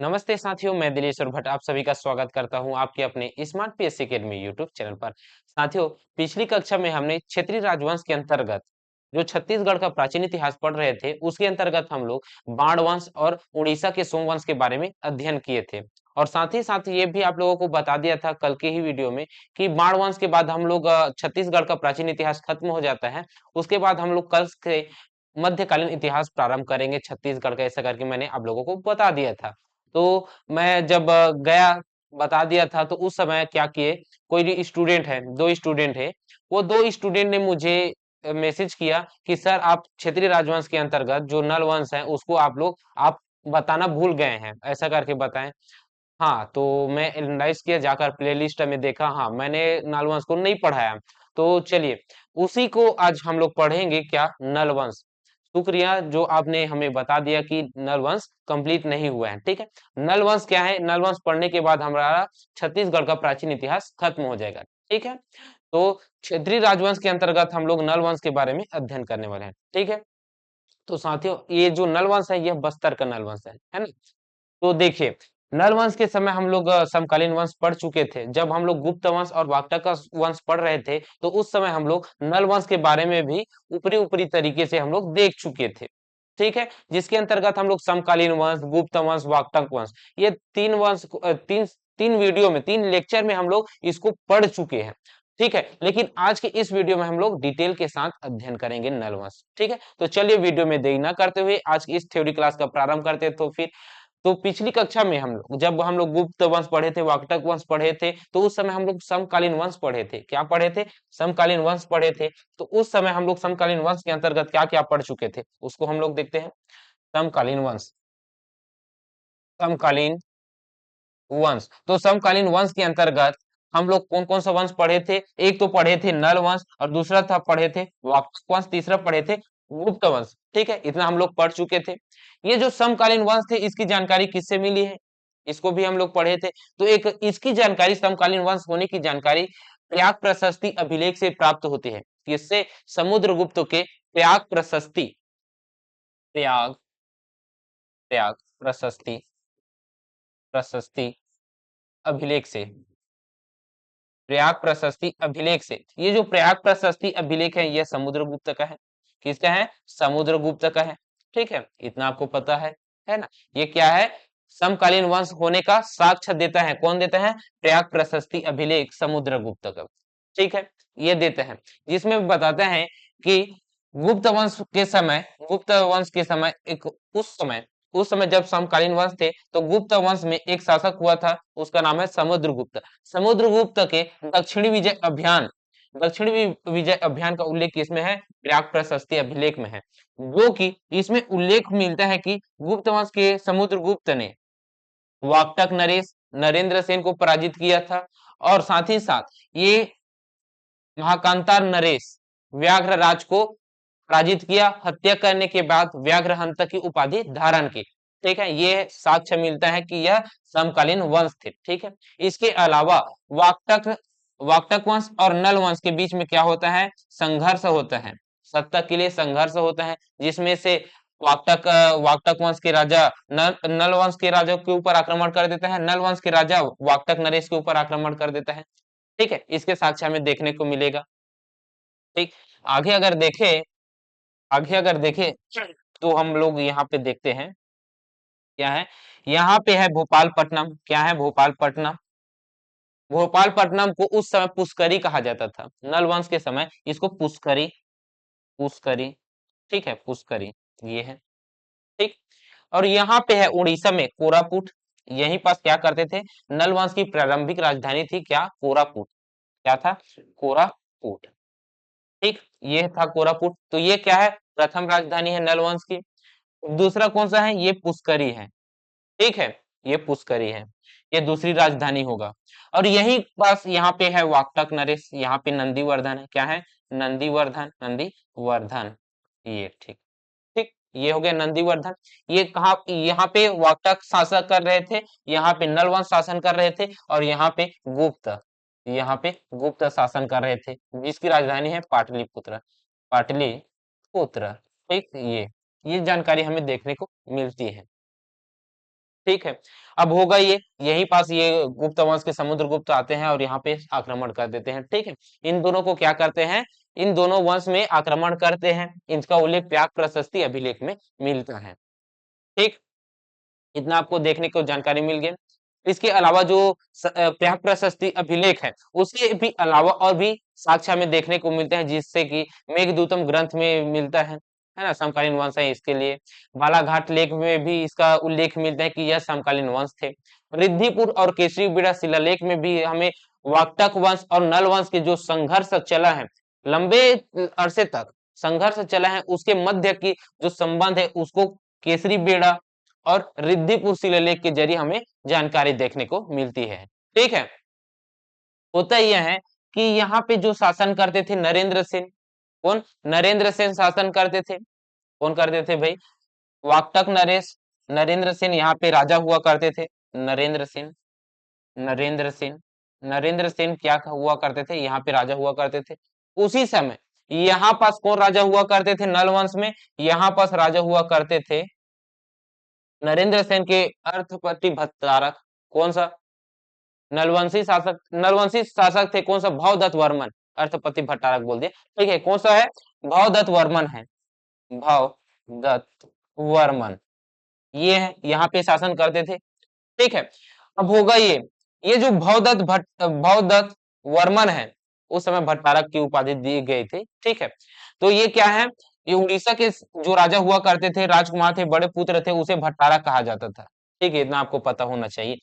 नमस्ते साथियों, मैं दिलेश्वर भट्ट आप सभी का स्वागत करता हूं आपके अपने smart PSC academy YouTube channel पर। साथियों, पिछली कक्षा में हमने क्षेत्रीय राजवंश के अंतर्गत जो छत्तीसगढ़ का प्राचीन इतिहास पढ़ रहे थे, उसके अंतर्गत हम लोग बाण वंश और उड़ीसा के सोमवंश के बारे में अध्ययन किए थे। और साथ ही साथ ये भी आप लोगों को बता दिया था कल के ही वीडियो में कि बाण वंश के बाद हम लोग छत्तीसगढ़ का प्राचीन इतिहास खत्म हो जाता है। उसके बाद हम लोग कल के मध्यकालीन इतिहास प्रारंभ करेंगे छत्तीसगढ़ का, ऐसा करके मैंने आप लोगों को बता दिया था। तो मैं जब गया बता दिया था, तो उस समय क्या किए, कोई भी स्टूडेंट है, 2 स्टूडेंट है, वो 2 स्टूडेंट ने मुझे मैसेज किया कि सर आप क्षेत्रीय राजवंश के अंतर्गत जो नल वंश है उसको आप बताना भूल गए हैं, ऐसा करके बताएं। हाँ, तो मैं एनालाइज किया, जाकर प्लेलिस्ट में देखा, हाँ मैंने नलवंश को नहीं पढ़ाया। तो चलिए उसी को आज हम लोग पढ़ेंगे, क्या, नलवंश। शुक्रिया जो आपने हमें बता दिया कि नलवंश कंप्लीट नहीं हुआ है। ठीक है, नलवंश क्या है, नलवंश पढ़ने के बाद हमारा छत्तीसगढ़ का प्राचीन इतिहास खत्म हो जाएगा। ठीक है, तो क्षेत्रीय राजवंश के अंतर्गत हम लोग नलवंश के बारे में अध्ययन करने वाले हैं। ठीक है, तो साथियों ये जो नलवंश है यह बस्तर का नलवंश है ना। तो देखिए, नल वंश के समय हम लोग समकालीन वंश पढ़ चुके थे। जब हम लोग गुप्त वंश और वाकाटक वंश पढ़ रहे थे, तो उस समय हम लोग नल वंश के बारे में भी ऊपरी ऊपरी तरीके से हम लोग देख चुके थे। ठीक है, जिसके अंतर्गत हम लोग समकालीन वंश, गुप्त वंश, वाकाटक वंश, ये तीन वंश तीन तीन वीडियो में, 3 लेक्चर में हम लोग इसको पढ़ चुके हैं। ठीक है, लेकिन आज के इस वीडियो में हम लोग डिटेल के साथ अध्ययन करेंगे नल वंश। ठीक है, तो चलिए वीडियो में देरी ना करते हुए आज की इस थ्योरी क्लास का प्रारंभ करते हैं। तो फिर तो पिछली कक्षा में जब हम लोग गुप्त वंश पढ़े थे, वाकाटक वंश पढ़े थे, तो उस समय हम लोग समकालीन वंश पढ़े थे। क्या पढ़े थे? समकालीन वंश पढ़े थे। तो उस समय हम लोग समकालीन वंश के अंतर्गत क्या क्या पढ़ चुके थे, उसको हम लोग देखते हैं। समकालीन वंश, समकालीन वंश, तो समकालीन वंश के अंतर्गत हम लोग कौन कौन सा वंश पढ़े थे? एक तो पढ़े थे नल वंश, और दूसरा था पढ़े थे वाकाटक वंश, तीसरा पढ़े थे गुप्त वंश। ठीक है, इतना हम लोग पढ़ चुके थे। ये जो समकालीन वंश थे, इसकी जानकारी किससे मिली है, इसको भी हम लोग पढ़े थे। तो एक इसकी जानकारी, समकालीन वंश होने की जानकारी प्रयाग प्रशस्ति अभिलेख से प्राप्त होती है। किससे? समुद्रगुप्त के प्रयाग प्रशस्ति, प्रयाग प्रयाग प्रशस्ति, प्रशस्ति अभिलेख से, प्रयाग प्रशस्ति अभिलेख से। ये जो प्रयाग प्रशस्ति अभिलेख है, यह समुद्रगुप्त का है। किसका है? समुद्रगुप्त का है। ठीक है, इतना आपको पता है ना। ये क्या है? समकालीन वंश होने का साक्ष्य देता है। कौन देता है? प्रयाग प्रशस्ति अभिलेख समुद्रगुप्त का। ठीक है, ये देते हैं, जिसमें बताते हैं कि गुप्त वंश के समय, गुप्त वंश के समय एक उस समय जब समकालीन वंश थे, तो गुप्त वंश में एक शासक हुआ था, उसका नाम है समुद्रगुप्त। समुद्रगुप्त के दक्षिणी विजय अभियान, दक्षिणी विजय अभियान का उल्लेख किसमें है? प्रयाग प्रशस्ति अभिलेख में है। जो कि इसमें उल्लेख मिलता है कि गुप्त वंश के समुद्रगुप्त ने वाकाटक नरेश, नरेंद्र सेन को पराजित किया था, और साथ ही साथ ये महाकांतार नरेश व्याघ्र राज को पराजित किया, हत्या करने के बाद व्याघ्रहंत की उपाधि धारण की। ठीक है, ये साक्ष्य मिलता है कि यह समकालीन वंश थे। ठीक है, इसके अलावा वाकाटक वाकाटक वंश और नल वंश के बीच में क्या होता है? संघर्ष होता है, सत्ता के लिए संघर्ष होता है, जिसमें से वाकाटक वंश के राजा नल वंश के राजा के ऊपर आक्रमण कर देता है, नल वंश के राजा वाकाटक नरेश के ऊपर आक्रमण कर देता है। ठीक है, इसके साक्ष्य हमें देखने को मिलेगा। ठीक, आगे अगर देखें, आगे अगर देखें तो हम लोग यहाँ पे देखते हैं, क्या है, यहाँ पे है भोपालपट्टनम। क्या है? भोपालपट्टनम। भोपालपट्टनम को उस समय पुष्करी कहा जाता था, नल वंश के समय इसको पुष्करी, पुष्करी, ठीक है, पुष्करी ये है। ठीक, और यहाँ पे है उड़ीसा में कोरापुट। यहीं पास क्या करते थे? नल वंश की प्रारंभिक राजधानी थी क्या? कोरापुट। क्या था? कोरापुट। ठीक, ये था कोरापुट। तो ये क्या है? प्रथम राजधानी है नल वंश की। दूसरा कौन सा है? ये पुष्करी है। ठीक है, ये पुष्करी है, ये दूसरी राजधानी होगा। और यही पास यहाँ पे है वाकाटक नरेश, यहाँ पे नंदीवर्धन है। क्या है? नंदीवर्धन, नंदीवर्धन, ये ठीक। ठीक, ये हो गया नंदीवर्धन। ये कहाँ? यहाँ पे वाकाटक शासक कर रहे थे, यहाँ पे नलवंश शासन कर रहे थे, और यहाँ पे गुप्त, यहाँ पे गुप्त शासन कर रहे थे, जिसकी राजधानी है पाटलिपुत्र, पाटलिपुत्र। ठीक, ये जानकारी हमें देखने को मिलती है। ठीक है। अब होगा ये यही पास ये गुप्त वंश के समुद्रगुप्त आते हैं और यहाँ पे आक्रमण कर देते हैं। ठीक है, इन दोनों को क्या करते हैं, इन दोनों वंश में आक्रमण करते हैं। इनका उल्लेख व्याक प्रशस्ति अभिलेख में मिलता है। ठीक, इतना आपको देखने को जानकारी मिल गया। इसके अलावा जो व्याक प्रशस्ति अभिलेख है उसके भी अलावा और भी साक्ष्य हमें देखने को मिलते हैं, जिससे कि मेघदूतम ग्रंथ में मिलता है ना, समकालीन वंश है इसके लिए। बालाघाट लेख में भी इसका उल्लेख मिलता है कि यह समकालीन वंश थे। रिद्धिपुर और केसरी बेड़ा शिलालेख में भी हमें वाकटक वंश और नल वंश के जो संघर्ष चला है, लंबे अरसे तक संघर्ष चला है, उसके मध्य की जो संबंध है उसको केसरी बेड़ा और रिद्धिपुर शिलालेख के जरिए हमें जानकारी देखने को मिलती है। ठीक है, होता यह है कि यहाँ पे जो शासन करते थे नरेंद्र सेन, कौन, नरेंद्र सेन शासन करते थे। कौन करते थे भाई, वाकटक नरेश, नरेंद्र सेन यहाँ पे राजा हुआ करते थे। नरेंद्र सेन, नरेंद्र सेन, नरेंद्र सेन क्या हुआ करते थे, यहाँ पे राजा हुआ करते थे। उसी समय यहाँ पास कौन राजा हुआ करते थे नल वंश में, यहाँ पास राजा हुआ करते थे नरेंद्र सेन के अर्थपति भट्टारक। कौन सा, नलवंशी शासक, नलवंशी शासक थे कौन सा, भवदत्त वर्मन। अर्थपति भट्टारक बोल दिए। ठीक है, कौन सा है, भवदत्त वर्मन है, भवदत्त वर्मन, ये है, यहाँ पे शासन करते थे। ठीक है, अब होगा ये जो भवदत्त वर्मन है, उस समय भट्टारक की उपाधि दी गई थी। ठीक है, तो ये क्या है, ये उड़ीसा के जो राजा हुआ करते थे, राजकुमार थे, बड़े पुत्र थे, उसे भट्टारक कहा जाता था। ठीक है, इतना आपको पता होना चाहिए।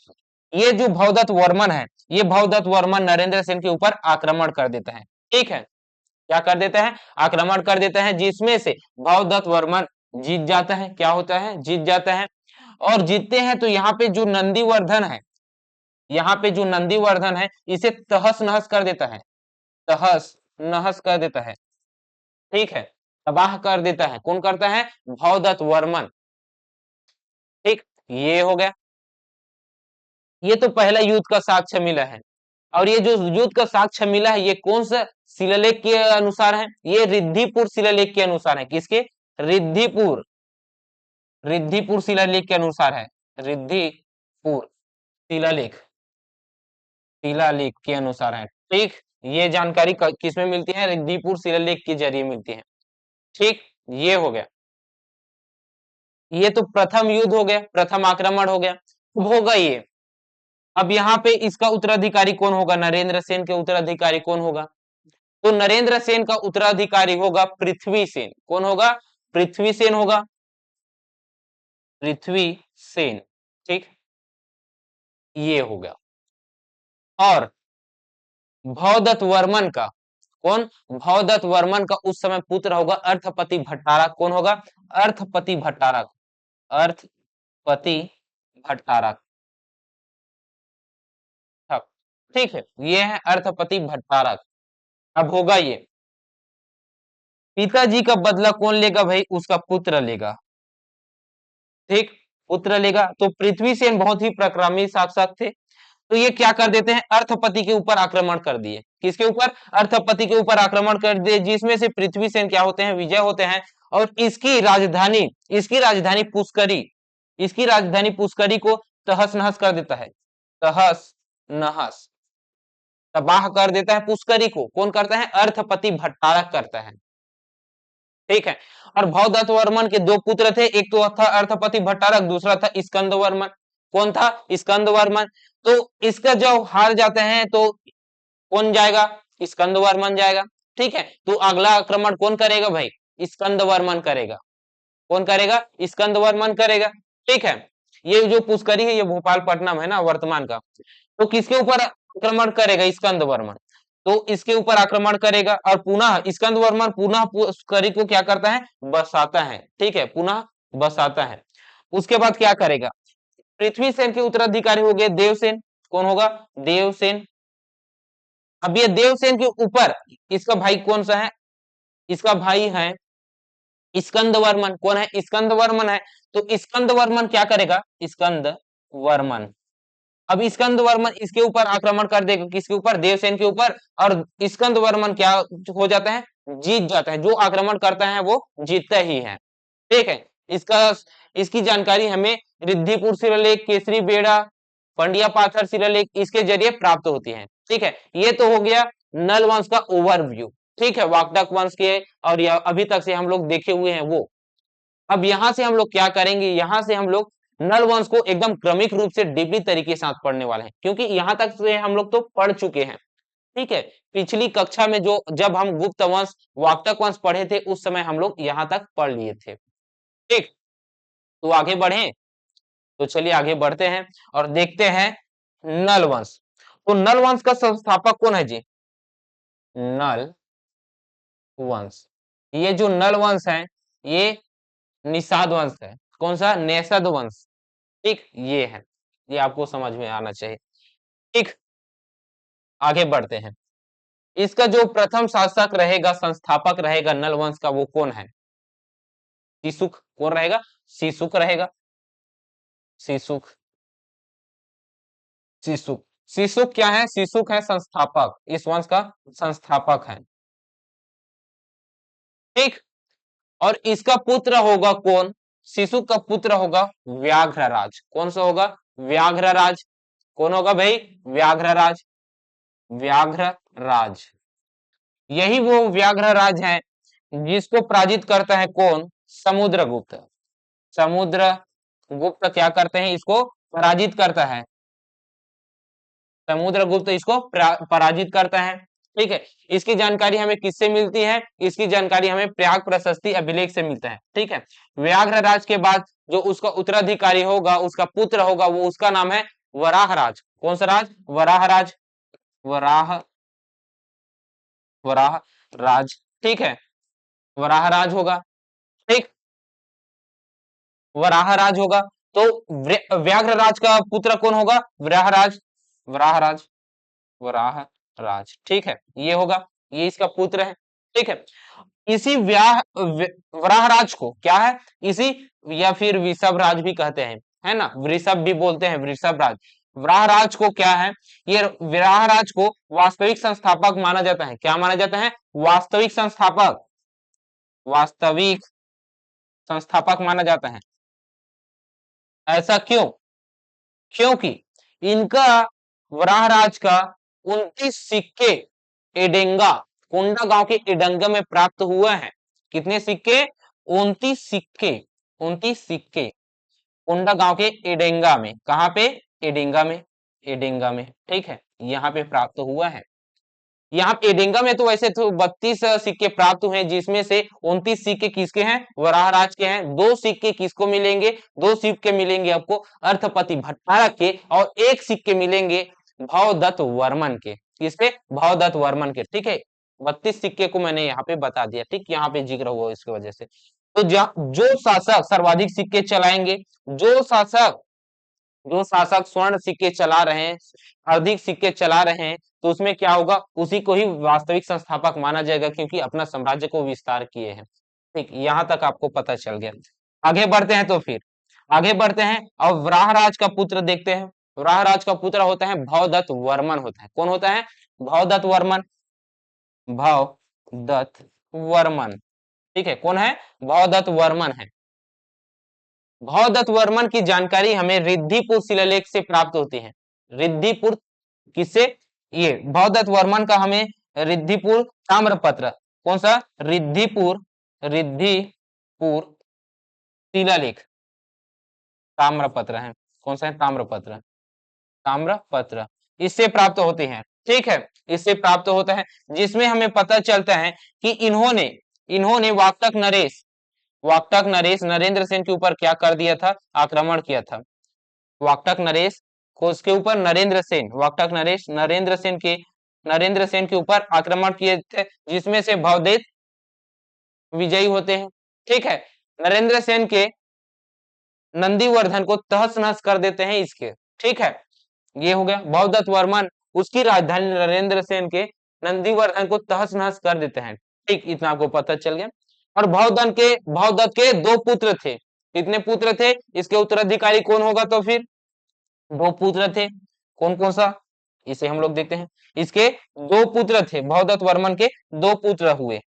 ये जो भवदत्त वर्मन है, ये भवदत्त वर्मन नरेंद्र सेन के ऊपर आक्रमण कर देता है। ठीक है, क्या कर देता है, आक्रमण कर देता है, जिसमें से भवदत्त वर्मन जीत जाता है। क्या होता है, जीत जाता है। और जीतते हैं तो यहाँ पे जो नंदीवर्धन है, यहाँ पे जो नंदीवर्धन है इसे तहस नहस कर देता है, तहस नहस कर देता है। ठीक है, तबाह कर देता है। कौन करता है, भवदत्त वर्मन। ठीक, ये हो गया, ये तो पहला युद्ध का साक्ष्य मिला है। और ये जो युद्ध का साक्ष्य मिला है ये कौन सा शिलालेख के अनुसार है, ये रिद्धिपुर शिलालेख के अनुसार है। किसके, रिद्धिपुर, रिद्धिपुर शिलालेख के अनुसार है। रिद्धिपुर शिलालेख, शिलालेख के अनुसार है। ठीक, ये जानकारी किसमें मिलती है, रिद्धिपुर शिलालेख के जरिए मिलती है। ठीक, ये हो गया, ये तो प्रथम युद्ध हो गया, प्रथम आक्रमण हो गया। अब होगा ये, अब यहाँ पे इसका उत्तराधिकारी कौन होगा, नरेंद्र सेन के उत्तराधिकारी कौन होगा, तो नरेंद्र सेन का उत्तराधिकारी होगा पृथ्वी सेन। कौन होगा, पृथ्वी सेन होगा, पृथ्वी सेन। ठीक, ये हो गया। और भवदत्त वर्मन का, कौन, भवदत्त वर्मन का उस समय पुत्र होगा अर्थपति भट्टारक। कौन होगा, अर्थपति भट्टारक, अर्थपति भट्टारक। ठीक है, ये है अर्थपति भट्टारक। अब होगा ये, पिताजी का बदला कौन लेगा भाई, उसका पुत्र लेगा। ठीक, पुत्र लेगा। तो पृथ्वी सेन बहुत ही पराक्रमी शासक थे, तो ये क्या कर देते हैं, अर्थपति के ऊपर आक्रमण कर दिए। किसके ऊपर, अर्थपति के ऊपर आक्रमण कर दिए, जिसमें से पृथ्वी सेन क्या होते हैं, विजय होते हैं। और इसकी राजधानी पुष्करी, इसकी राजधानी पुष्करी को तहस नहस कर देता है, तहस नहस, तबाह कर देता है पुष्करी को। कौन करता है, अर्थपति भट्टारक करता है। ठीक है, और भवदत्त वर्मन के दो पुत्र थे, एक तो था अर्थपति भट्टारक, दूसरा था स्कंद वर्मन। कौन था, स्कंद वर्मन। तो इसका जब हार जाते हैं तो कौन जाएगा, स्कंद वर्मन जाएगा। ठीक है, तो अगला आक्रमण कौन करेगा भाई, स्कंद वर्मन करेगा। कौन करेगा, स्कंद वर्मन करेगा। ठीक है, ये जो पुष्करी है ये भोपालपट्टनम है ना वर्तमान का, तो किसके ऊपर आक्रमण करेगा, स्कंद वर्मन। तो इसके ऊपर आक्रमण करेगा और पुनः स्कंद वर्मन पुनः पुष्करी को क्या करता है, बसाता है। ठीक है, पुनः बसाता है। उसके बाद क्या करेगा, पृथ्वी सेन के उत्तराधिकारी हो गए देवसेन। कौन होगा, देवसेन। अब ये देवसेन के ऊपर इसका भाई कौन सा है, इसका भाई है स्कंद वर्मन। कौन है, स्कंद वर्मन है। तो स्कंद वर्मन क्या करेगा, स्कंद वर्मन। अब स्कंद वर्मन इसके ऊपर आक्रमण कर देगा, किसके ऊपर, देवसेन के ऊपर। और स्कंद वर्मन क्या हो जाता है, जीत जाता है। जो आक्रमण करता है वो जीतता ही है। ठीक है, इसका इसकी जानकारी हमें रिद्धिपुर शिलालेख, केसरी बेड़ा, पंडिया पाथर शिलालेख इसके जरिए प्राप्त होती है। ठीक है, ये तो हो गया नल वंश का ओवरव्यू। ठीक है, वाकडक वंश के और अभी तक से हम लोग देखे हुए हैं वो। अब यहां से हम लोग क्या करेंगे, यहां से हम लोग नल वंश को एकदम क्रमिक रूप से डीपली तरीके से पढ़ने वाले हैं, क्योंकि यहां तक से हम लोग तो पढ़ चुके हैं। ठीक है, पिछली कक्षा में जो जब हम गुप्त वंश, वाकटक वंश पढ़े थे उस समय हम लोग यहां तक पढ़ लिए थे। ठीक, तो आगे बढ़े, तो चलिए आगे बढ़ते हैं और देखते हैं नल वंश। तो नल वंश का संस्थापक कौन है जी? नल वंश। ये जो नल वंश है ये निषाद वंश है। कौन सा? नेषद वंश। ठीक, ये है, ये आपको समझ में आना चाहिए। ठीक, आगे बढ़ते हैं। इसका जो प्रथम शासक रहेगा, संस्थापक रहेगा नल वंश का, वो कौन है? सीसुक। कौन रहेगा? सीसुक रहेगा। सीसुक। सीसुक। सीसुक क्या है? सीसुक है संस्थापक, इस वंश का संस्थापक है। ठीक, और इसका पुत्र होगा कौन? शिशु का पुत्र होगा व्याघ्रराज। कौन सा होगा? व्याघ्रराज। कौन होगा भाई? व्याघ्रराज। व्याघ्रराज। यही वो व्याघ्रराज है जिसको पराजित करता है कौन? समुद्रगुप्त। समुद्रगुप्त क्या करते हैं? इसको पराजित करता है। समुद्रगुप्त इसको पराजित करता है। ठीक है, इसकी जानकारी हमें किससे मिलती है? इसकी जानकारी हमें प्रयाग प्रशस्ति अभिलेख से मिलता है। ठीक है, व्याघ्रराज के बाद जो उसका उत्तराधिकारी होगा, उसका पुत्र होगा, वो उसका नाम है वराहराज। कौन सा राज? वराहराज। वराह वराह राज। ठीक है, वराहराज होगा। ठीक, वराहराज होगा। तो व्याघ्रराज का पुत्र कौन होगा? वराहराज। वराहराज। वराहराज। ठीक है, ये होगा, ये इसका पुत्र है। ठीक है, इसी वराहराज को क्या है? इसी, या फिर वृषभ राज भी कहते हैं, है ना, वृषभ भी बोलते हैं, वृषभ राज। वराहराज को क्या है? ये वराहराज को वास्तविक संस्थापक माना जाता है। क्या माना जाता है? वास्तविक संस्थापक। वास्तविक संस्थापक माना जाता है। ऐसा क्यों? क्योंकि इनका, वराहराज का 29 सिक्के एडेंगा, कोंडा गांव के एडेंगा में प्राप्त हुए हैं। कितने सिक्के? 29 सिक्के। 29 सिक्के कोंडा गांव के एडेंगा में। कहां पे? एडेंगा में। एडेंगा में, ठीक है, यहाँ पे प्राप्त हुआ है। यहाँ एडेंगा में तो वैसे तो 32 सिक्के प्राप्त हुए हैं, जिसमें से 29 सिक्के किसके हैं? वराहराज के हैं। 2 सिक्के किसको मिलेंगे? 2 सिक्के मिलेंगे आपको अर्थपति भट्टारक के, और 1 सिक्के मिलेंगे भवदत्त वर्मन के। किसके? भवदत्त वर्मन के। ठीक है, 32 सिक्के को मैंने यहाँ पे बता दिया। ठीक, यहाँ पे जिक्र हुआ इसकी वजह से। तो जो शासक सर्वाधिक सिक्के चलाएंगे, जो शासक जो शासक स्वर्ण सिक्के चला रहे हैं, अधिक सिक्के चला रहे हैं, तो उसमें क्या होगा? उसी को ही वास्तविक संस्थापक माना जाएगा, क्योंकि अपना साम्राज्य को विस्तार किए हैं। ठीक, यहां तक आपको पता चल गया। आगे बढ़ते हैं, तो फिर आगे बढ़ते हैं और वराहराज का पुत्र देखते हैं। वराहराज का पुत्र होता है भवदत्त वर्मन होता है। कौन होता है? भवदत्त वर्मन। भवदत्त वर्मन। ठीक है, कौन है? भवदत्त वर्मन है। भवदत्त वर्मन की जानकारी हमें रिद्धिपुर शिलालेख से प्राप्त होती है। रिद्धिपुर किससे? ये भवदत्त वर्मन का हमें रिद्धिपुर ताम्रपत्र। कौन सा? रिद्धिपुर। रिद्धिपुर शिलालेख ताम्रपत्र है। कौन सा है? ताम्रपत्र। ताम्रपत्र इससे प्राप्त होते हैं। ठीक है, इससे प्राप्त होता है, जिसमें हमें पता चलता है कि इन्होंने इन्होंने वाकटक नरेश नरेंद्र सेन के ऊपर क्या कर दिया था? आक्रमण किया था। वाकटक नरेश को, उसके ऊपर नरेंद्र सेन, वाकटक नरेश नरेंद्र सेन के ऊपर आक्रमण किए थे, जिसमें से भवदेव विजयी होते हैं। ठीक है, नरेंद्र सेन के नंदीवर्धन को तहस नहस कर देते हैं इसके। ठीक है, ये हो गया भवदत्त वर्मन, उसकी राजधानी नरेंद्र सेन के नंदीवर्धन को तहस नहस कर देते हैं। ठीक, इतना आपको पता चल गया। और भवदत्त के 2 पुत्र थे। कितने पुत्र थे? इसके उत्तराधिकारी कौन होगा? तो फिर 2 पुत्र थे। कौन कौन सा? इसे हम लोग देखते हैं। इसके 2 पुत्र थे, भवदत्त वर्मन के 2 पुत्र हुए।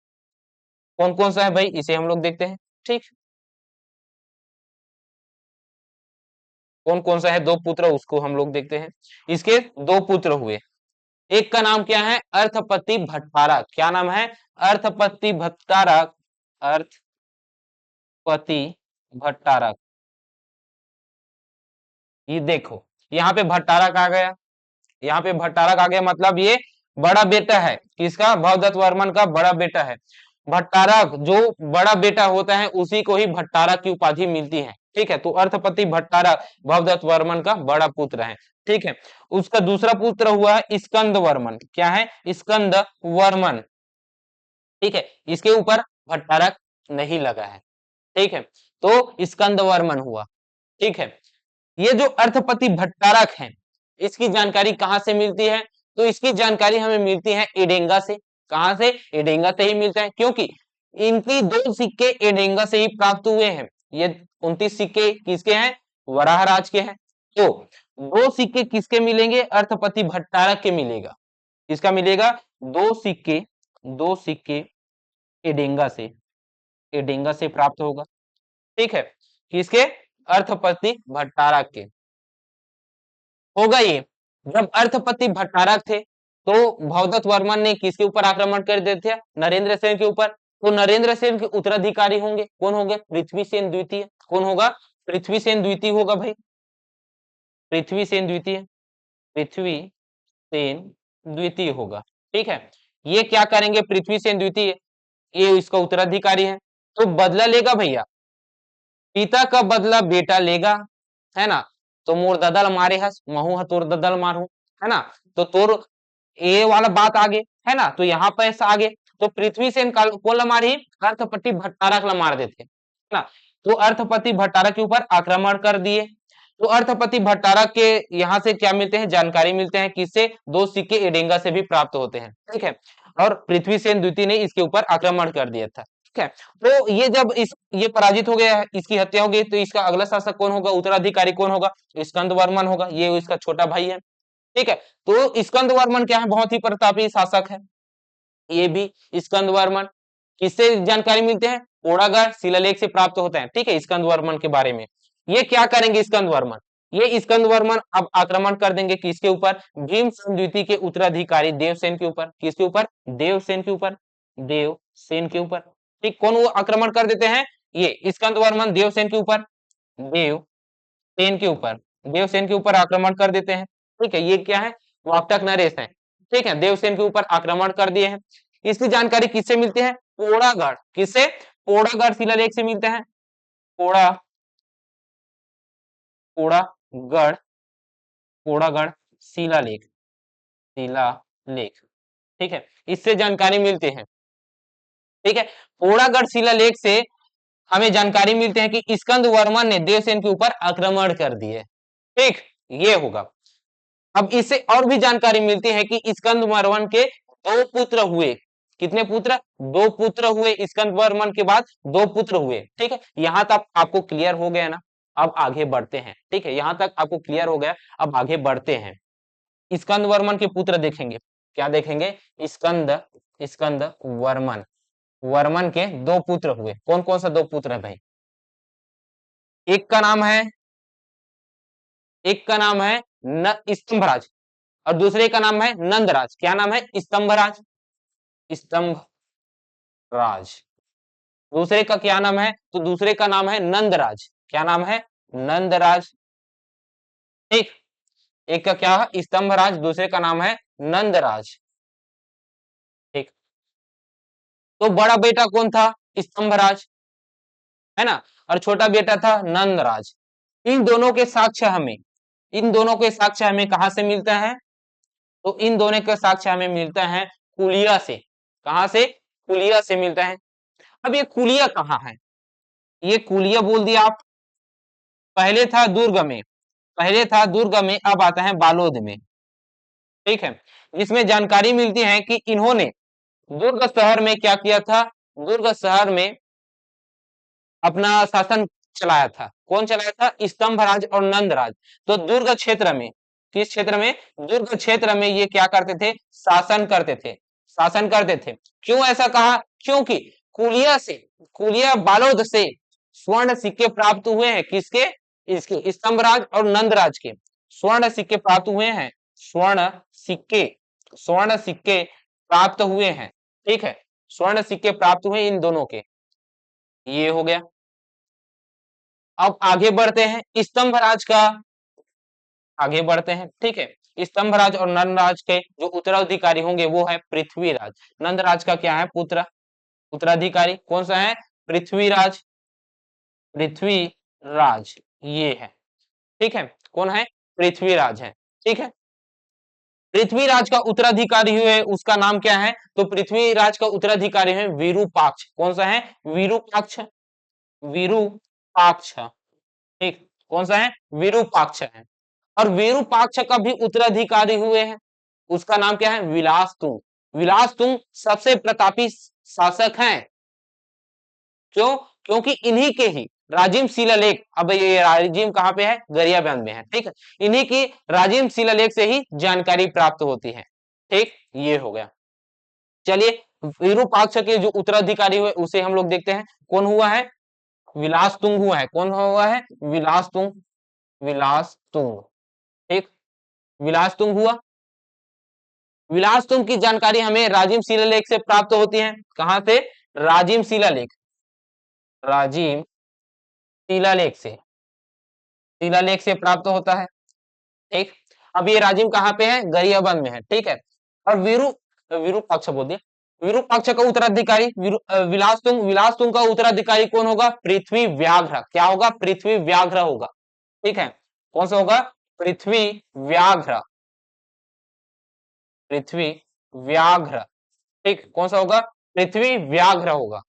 कौन कौन सा है भाई? इसे हम लोग देखते हैं। ठीक, कौन कौन सा है दो पुत्र, उसको हम लोग देखते हैं। इसके दो पुत्र हुए, एक का नाम क्या है, अर्थपति भट्टारा। क्या नाम है, अर्थपति भट्टारा, अर्थपति भट्टारा। ये देखो यहाँ पे भट्टारा आ गया, यहाँ पे भट्टारक आ गया, मतलब ये बड़ा बेटा है किसका, भवदत्त वर्मन का बड़ा बेटा है। भट्टारक जो बड़ा बेटा होता है उसी को ही भट्टारक की उपाधि मिलती है, ठीक है। तो अर्थपति भट्टारक भवदत्त वर्मन का बड़ा पुत्र है, ठीक है। उसका दूसरा पुत्र हुआ है स्कंद वर्मन। क्या है, स्कंद वर्मन, ठीक है। इसके ऊपर भट्टारक नहीं लगा है, ठीक है। तो स्कंद वर्मन हुआ, ठीक है। ये जो अर्थपति भट्टारक है, इसकी जानकारी कहां से मिलती है, तो इसकी जानकारी हमें मिलती है एडेंगा से। कहां से, एडेंगा से ही मिलता है, क्योंकि इनकी दो सिक्के एडेंगा से ही प्राप्त हुए हैं। ये 29 सिक्के किसके हैं, वराहराज के हैं। तो दो सिक्के किसके मिलेंगे, अर्थपति भट्टारक के मिलेगा। किसका मिलेगा, दो सिक्के एडेंगा से, एडेंगा से प्राप्त होगा, ठीक है। किसके, अर्थपति भट्टारक के होगा ये। जब अर्थपति भट्टारक थे तो भवदत्त वर्मन ने किसके ऊपर आक्रमण कर दिया था, नरेंद्र सेन के ऊपर। तो नरेंद्र सेन के उत्तराधिकारी होंगे, कौन होंगे, पृथ्वी सेन द्वितीय। कौन होगा, पृथ्वी सेन द्वितीय होगा भाई, पृथ्वी सेन द्वितीय, पृथ्वी सेन द्वितीय होगा, ठीक है। ये क्या करेंगे, पृथ्वी सेन द्वितीय, ये इसका उत्तराधिकारी है, तो बदला लेगा भैया, पिता का बदला बेटा लेगा, है ना। तो मोर ददल मारे हस, महू ह तोर ददल मारू, है ना। तो तोर ये वाला बात आगे, है ना। तो यहाँ पर ऐसा आगे, तो पृथ्वी सेन कौन ला मारी, अर्थपति भट्टारक ला मार देते, है ना। तो अर्थपति भट्टारक के ऊपर आक्रमण कर दिए। तो अर्थपति भट्टारक के यहाँ से क्या मिलते हैं, जानकारी मिलते हैं, किससे, दो सिक्के एडेंगा से भी प्राप्त होते हैं, ठीक है। और पृथ्वी सेन द्वितीय ने इसके ऊपर आक्रमण कर दिया था, ठीक है। तो ये जब ये पराजित हो गया है, इसकी हत्या हो गई, तो इसका अगला शासक कौन होगा, उत्तराधिकारी कौन होगा, स्कंद वर्मन होगा, ये इसका छोटा भाई है, ठीक है। तो स्कंद वर्मन क्या है, बहुत ही प्रतापी शासक है। ये भी स्कंद वर्मन किससे जानकारी मिलते हैं, पोड़ागढ़ शिलालेख से प्राप्त होते हैं, ठीक है। स्कंद वर्मन के बारे में ये क्या करेंगे, स्कंद वर्मन, ये स्कंद वर्मन अब आक्रमण कर देंगे किसके ऊपर, भीमसेन द्वितीय के उत्तराधिकारी देवसेन के ऊपर। किसके ऊपर, देवसेन के ऊपर, देवसेन के ऊपर, ठीक। कौन वो आक्रमण कर देते हैं, ये स्कंद वर्मन देवसेन के ऊपर, देवसेन के ऊपर, देवसेन के ऊपर आक्रमण कर देते हैं, ठीक है। ये क्या है, वाकटक नरेश है, ठीक है। देवसेन के ऊपर आक्रमण कर दिए हैं। इसकी जानकारी किससे मिलती है, पोड़ागढ़, किससे, पोड़ागढ़ शिलालेख से मिलते हैं, पोड़ा पोड़ागढ़, पोड़ागढ़ शिलालेख, शिलालेख, ठीक है। इससे जानकारी मिलते हैं, ठीक है। पोड़ागढ़ शिलालेख से हमें जानकारी मिलते हैं कि स्कंद वर्मन ने देवसेन के ऊपर आक्रमण कर दिए, ठीक, ये होगा। अब इससे और भी जानकारी मिलती है कि स्कंद वर्मन के दो पुत्र हुए, कितने पुत्र, दो पुत्र हुए, स्कंद वर्मन के बाद दो पुत्र हुए, ठीक है। यहां तक आपको क्लियर हो गया ना, अब आगे बढ़ते हैं, ठीक है। यहां तक आपको क्लियर हो गया, अब आगे बढ़ते हैं। स्कंद वर्मन के पुत्र देखेंगे, क्या देखेंगे, स्कंद, स्कंद वर्मन, वर्मन के दो पुत्र हुए। कौन कौन सा दो पुत्र है भाई, एक का नाम है, एक का नाम है न स्तंभराज, और दूसरे का नाम है नंदराज। क्या नाम है, स्तंभराज, स्तंभराज। दूसरे का क्या नाम है, तो दूसरे का नाम है नंदराज। क्या नाम है, नंदराज, ठीक। एक का क्या है, स्तंभराज, दूसरे का नाम है नंदराज, ठीक। तो बड़ा बेटा कौन था, स्तंभराज, है ना, और छोटा बेटा था नंदराज। इन दोनों के साक्ष्य हमें, इन दोनों के साक्ष्य हमें कहां से मिलता है, तो इन दोनों का साक्ष्य हमें मिलता है कुलिया से। कहां से, कुलिया से मिलता है। अब ये कुलिया कहाँ है, ये कुलिया बोल दिया आप, पहले था दुर्ग में, पहले था दुर्ग में, अब आता है बालोद में, ठीक है। जिसमें जानकारी मिलती है कि इन्होंने दुर्ग शहर में क्या किया था, दुर्ग शहर में अपना शासन चलाया था। कौन चलाया था, स्तंभराज और नंदराज। तो दुर्ग क्षेत्र में, किस क्षेत्र में, दुर्ग क्षेत्र में ये क्या करते थे, शासन करते थे, शासन करते थे। क्यों ऐसा कहा, क्योंकि कुलिया से, कुलिया बालोद से स्वर्ण सिक्के प्राप्त हुए हैं, किसके, इसके स्तंभराज और नंदराज के स्वर्ण सिक्के प्राप्त हुए हैं। स्वर्ण सिक्के, स्वर्ण सिक्के प्राप्त हुए हैं। ठीक है, स्वर्ण सिक्के प्राप्त हुए इन दोनों के। ये हो गया। अब आगे बढ़ते हैं स्तंभराज का, आगे बढ़ते हैं। ठीक है, स्तंभराज और नंदराज के जो उत्तराधिकारी होंगे वो है पृथ्वीराज। नंदराज का क्या है पुत्र, उत्तराधिकारी कौन सा है, पृथ्वीराज, पृथ्वीराज ये है। ठीक है, कौन है, पृथ्वीराज है। ठीक है, पृथ्वीराज का उत्तराधिकारी हुए उसका नाम क्या है, तो पृथ्वीराज का उत्तराधिकारी है विरूपाक्ष। कौन सा है, विरूपाक्ष, विरूपाक्ष। ठीक, कौन सा है, विरूपाक्ष है। और विरूपाक्ष का भी उत्तराधिकारी हुए हैं, उसका नाम क्या है, विलासतुंग। विलासतुंग सबसे प्रतापी शासक हैं। क्यों, क्योंकि इन्हीं के ही राजिम शिलालेख, अब ये राजिम कहाँ पे है, गरियाबंद में है। ठीक है, इन्हीं की राजिम शिलालेख से ही जानकारी प्राप्त होती है। ठीक, ये हो गया। चलिए, विरूपाक्ष के जो उत्तराधिकारी हुए उसे हम लोग देखते हैं, कौन हुआ है, विलासतुंग हुआ है। कौन हुआ है, विलासतुंग, विलासतुंग। ठीक, विलासतुंग हुआ। विलासतुंग की जानकारी हमें राजिम शिलालेख से प्राप्त होती है। कहां से, राजिम शिलालेख, राजिम शिलालेख से, शिलालेख से प्राप्त होता है। ठीक, अब ये राजिम कहाँ पे है, गरियाबंद में है। ठीक है, और विरूपाक्ष बोल दिया, विरूपाक्ष का उत्तराधिकारी विलासतुंग, विलासतुंग का उत्तराधिकारी कौन होगा, पृथ्वी व्याघ्र। क्या होगा, पृथ्वी व्याघ्र होगा। ठीक है, कौन सा होगा, पृथ्वी व्याघ्र, पृथ्वी व्याघ्र। ठीक, कौन सा होगा, पृथ्वी व्याघ्र होगा।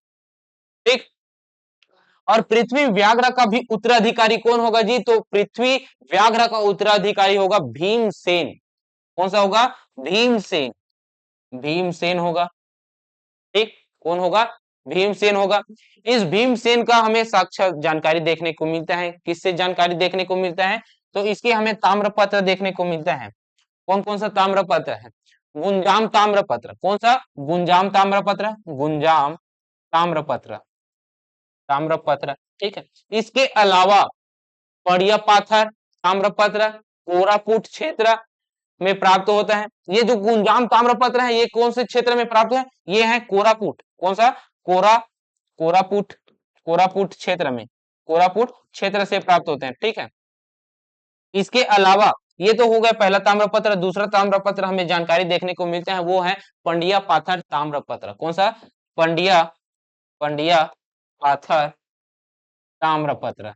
ठीक, और पृथ्वी व्याघ्र का भी उत्तराधिकारी कौन होगा जी, तो पृथ्वी व्याघ्र का उत्तराधिकारी होगा भीमसेन। कौन सा होगा, भीमसेन, भीमसेन होगा। ठीक, कौन होगा, भीमसेन होगा। इस भीमसेन का हमें साक्षात जानकारी देखने को मिलता है, किससे जानकारी देखने को मिलता है, तो इसके हमें ताम्रपत्र देखने को मिलता है। कौन कौन सा ताम्रपत्र है, गुंजाम ताम्रपत्र। कौन सा, गुंजाम ताम्रपत्र, गुंजाम ताम्रपत्र, ताम्रपत्र। ठीक है, इसके अलावा पड़िया पाथर ताम्रपत्र कोरापुट क्षेत्र में प्राप्त होता है। ये जो गुंजाम ताम्रपत्र है ये कौन से क्षेत्र में प्राप्त है, ये है कोरापुट। कौन सा, कोरापुट, कोरापुट क्षेत्र में, कोरापुट क्षेत्र से प्राप्त होते हैं। ठीक है, इसके अलावा ये तो हो गया पहला ताम्रपत्र। दूसरा ताम्रपत्र हमें जानकारी देखने को मिलता है वो है पंडिया पाथर ताम्रपत्र। कौन सा, पंडिया, पंडिया पाथर ताम्रपत्र,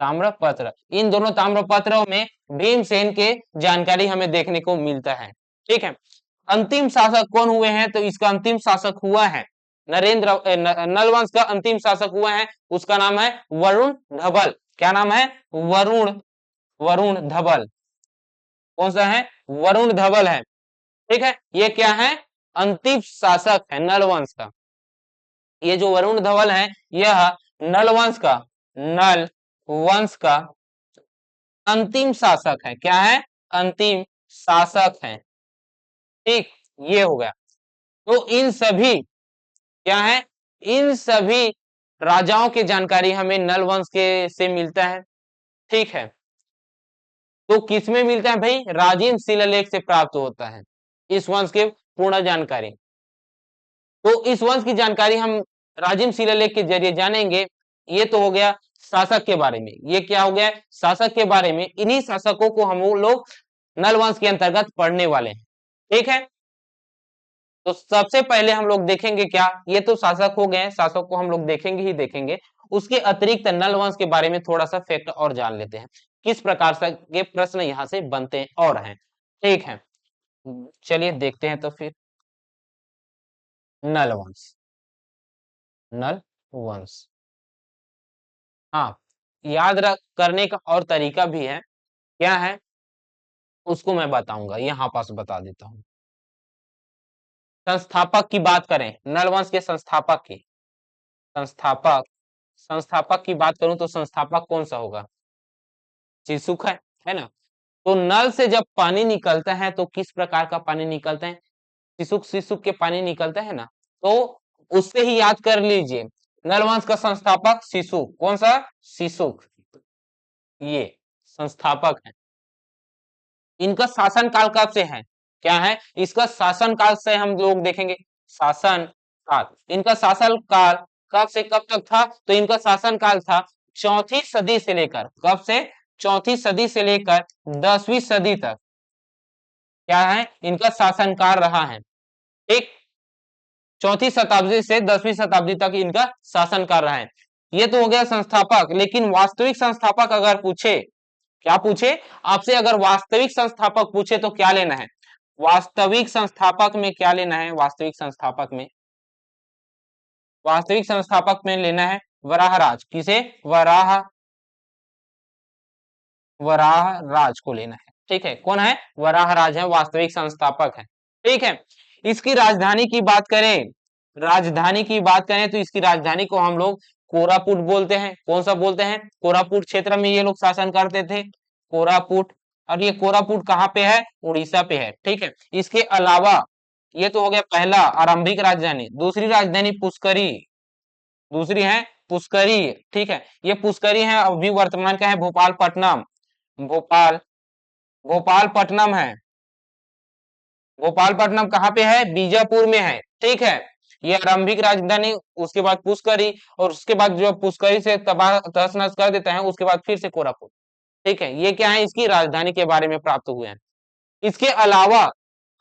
ताम्रपत्र। इन दोनों ताम्रपत्रों में भीमसेन के जानकारी हमें देखने को मिलता है। ठीक है, अंतिम शासक कौन हुए हैं, तो इसका अंतिम शासक हुआ है नरेंद्र, नलवंश का अंतिम शासक हुआ है, उसका नाम है वरुण धवल। क्या नाम है, वरुण, वरुण धवल। कौन सा है, वरुण धवल है। ठीक है, ये क्या है, अंतिम शासक है नलवंश का। ये जो वरुण धवल है यह नलवंश का, नल वंश का अंतिम शासक है। क्या है, अंतिम शासक है। ठीक, ये हो गया। तो इन सभी क्या है, इन सभी राजाओं की जानकारी हमें नल वंश के से मिलता है। ठीक है, तो किसमें मिलता है भाई, राजिम शिलालेख से प्राप्त होता है इस वंश के पूर्ण जानकारी। तो इस वंश की जानकारी हम राजिम शिलालेख के जरिए जानेंगे। ये तो हो गया शासक के बारे में। ये क्या हो गया, शासक के बारे में। इन्हीं शासकों को हम लोग नल वंश के अंतर्गत पढ़ने वाले हैं। ठीक है, तो सबसे पहले हम लोग देखेंगे क्या, ये तो शासक हो गए, शासक को हम लोग देखेंगे ही देखेंगे। उसके अतिरिक्त नल वंश के बारे में थोड़ा सा फैक्ट और जान लेते हैं, किस प्रकार से के प्रश्न यहाँ से बनते और हैं। ठीक है, चलिए देखते हैं तो फिर नल वंश, नल वंश। हाँ, याद रख करने का और तरीका भी है, क्या है उसको मैं बताऊंगा, यहाँ पास बता देता हूँ। संस्थापक की बात करें, नल वंश के संस्थापक की, संस्थापक, संस्थापक की बात करूं तो संस्थापक कौन सा होगा, शिशुक है ना। तो नल से जब पानी निकलता है तो किस प्रकार का पानी निकलता है, शिशुक, शिशुक के पानी निकलता है ना, तो उससे ही याद कर लीजिए। नल वंश का संस्थापक शिशुक, कौन सा, शिशुक, ये संस्थापक है। इनका शासन काल कब से है, क्या है इसका शासन काल से हम लोग देखेंगे। शासन काल, इनका शासन काल कब से कब तक था, तो इनका शासन काल था चौथी सदी से लेकर, कब से, चौथी सदी से लेकर 10वीं सदी तक क्या है इनका शासन काल रहा है। ठीक, चौथी शताब्दी से 10वीं शताब्दी तक इनका शासन काल रहा है। ये तो हो गया संस्थापक, लेकिन वास्तविक संस्थापक अगर पूछे, क्या पूछे आपसे, अगर वास्तविक संस्थापक पूछे तो क्या लेना है, वास्तविक संस्थापक में क्या लेना है, वास्तविक संस्थापक में, वास्तविक संस्थापक में लेना है वराहराज, किसे, वराह, वराह राज को लेना है। ठीक है, कौन है, वराह राज है, वास्तविक संस्थापक है। ठीक है, इसकी राजधानी की बात करें, राजधानी की बात करें तो इसकी राजधानी को हम लोग कोरापुट बोलते हैं। कौन सा बोलते हैं, कोरापुट क्षेत्र में ये लोग शासन करते थे, कोरापुट। और ये कोरापुट कहाँ पे है, उड़ीसा पे है। ठीक है, इसके अलावा ये तो हो गया पहला आरंभिक राजधानी। दूसरी राजधानी पुष्करी, दूसरी है पुष्करी। ठीक है, ये पुष्करी है, अभी वर्तमान का है भोपालपट्टनम, भोपाल, भोपालपट्टनम है। भोपालपट्टनम कहाँ पे है, बीजापुर में है। ठीक है, ये आरंभिक राजधानी, उसके बाद पुष्करी, और उसके बाद जो पुष्करी से तबाह तहस नहस कर देता है उसके बाद फिर से कोरापुट। ठीक है, ये क्या है इसकी राजधानी के बारे में प्राप्त हुए हैं। इसके अलावा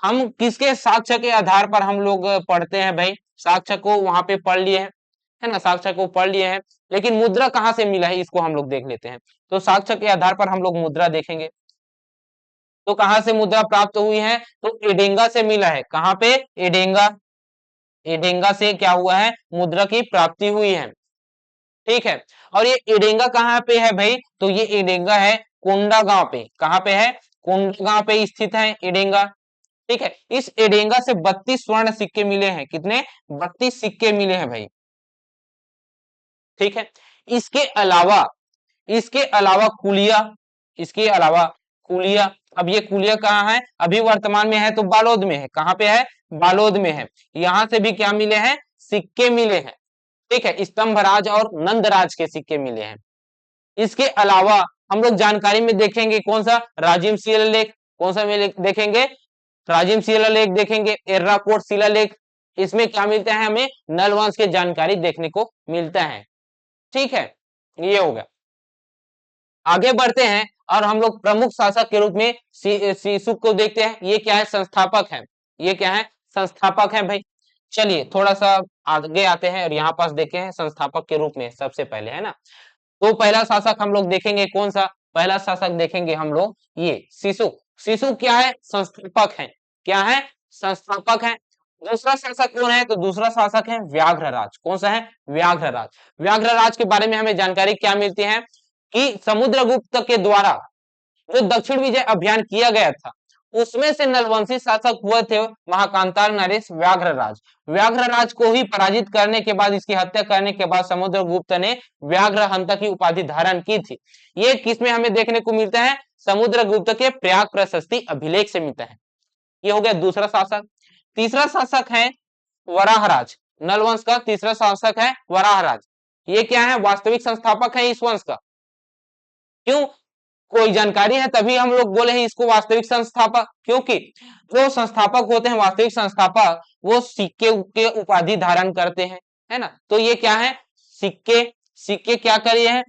हम किसके साक्ष्य के आधार पर हम लोग पढ़ते हैं भाई, साक्ष्य को वहां पे पढ़ लिए हैं, है ना, साक्ष्य को पढ़ लिए हैं, लेकिन मुद्रा कहाँ से मिला है इसको हम लोग देख लेते हैं। तो साक्ष्य के आधार पर हम लोग मुद्रा देखेंगे, तो कहां से मुद्रा प्राप्त हुई है, तो एडेंगा से मिला है। कहां पे, एडेंगा, एडेंगा से क्या हुआ है, मुद्रा की प्राप्ति हुई है। ठीक है, और ये एडेंगा कहाँ पे है भाई, तो ये एडेंगा है कोंडा गांव पे। कहां पे है, कोंडा गांव पे स्थित है एडेंगा। ठीक है, इस एडेंगा से 32 स्वर्ण सिक्के मिले हैं। कितने, 32 सिक्के मिले हैं भाई। ठीक है, इसके अलावा, इसके अलावा कुलिया, इसके अलावा कुलिया, अब ये कुलिया कहाँ है, अभी वर्तमान में है तो बालोद में है। कहाँ पे है, बालोद में है। यहां से भी क्या मिले हैं, सिक्के मिले हैं। ठीक है, स्तंभराज और नंदराज के सिक्के मिले हैं। इसके अलावा हम लोग जानकारी में देखेंगे कौन सा, राजिम शिलालेख, कौन सा देखेंगे, राजिम शिलालेख देखेंगे, एर्राकोट शिलालेख। इसमें क्या मिलता है, हमें नल वंश की जानकारी देखने को मिलता है। ठीक है, ये हो गया। आगे बढ़ते हैं और हम लोग प्रमुख शासक के रूप में शीशुक को देखते हैं। ये क्या है, संस्थापक है, ये क्या है, संस्थापक है भाई। चलिए थोड़ा सा आगे आते हैं और यहाँ पास देखे हैं संस्थापक के रूप में सबसे पहले, है ना। तो पहला शासक हम लोग देखेंगे कौन सा, पहला शासक देखेंगे हम लोग ये शीशुक। शीशुक क्या है, संस्थापक है, क्या है, संस्थापक है। दूसरा शासक कौन है, तो दूसरा शासक है व्याघ्रराज। कौन सा है, व्याघ्रराज। व्याघ्रराज के बारे में हमें जानकारी क्या मिलती है कि समुद्रगुप्त के द्वारा जो दक्षिण विजय अभियान किया गया था उसमें से नलवंशी शासक हुए थे महाकांतार नरेश व्याघ्रराज। व्याघ्रराज को ही पराजित करने के बाद, इसकी हत्या करने के बाद समुद्रगुप्त ने व्याघ्रहंता की उपाधि धारण की थी। ये किसमें हमें देखने को मिलता है, समुद्रगुप्त के प्रयाग प्रशस्ति अभिलेख से मिलता है। ये हो गया दूसरा शासक। तीसरा शासक है वराहराज। नलवंश का तीसरा शासक है वराहराज। ये क्या है, वास्तविक संस्थापक है इस वंश का। क्यों, कोई जानकारी है तभी हम लोग बोले हैं इसको वास्तविक संस्थापक, क्योंकि जो संस्थापक होते हैं, वास्तविक संस्थापक, वो सिक्के के उपाधि धारण करते हैं, है ना। तो ये क्या है, सिक्के, सिक्के क्या करिए हैं,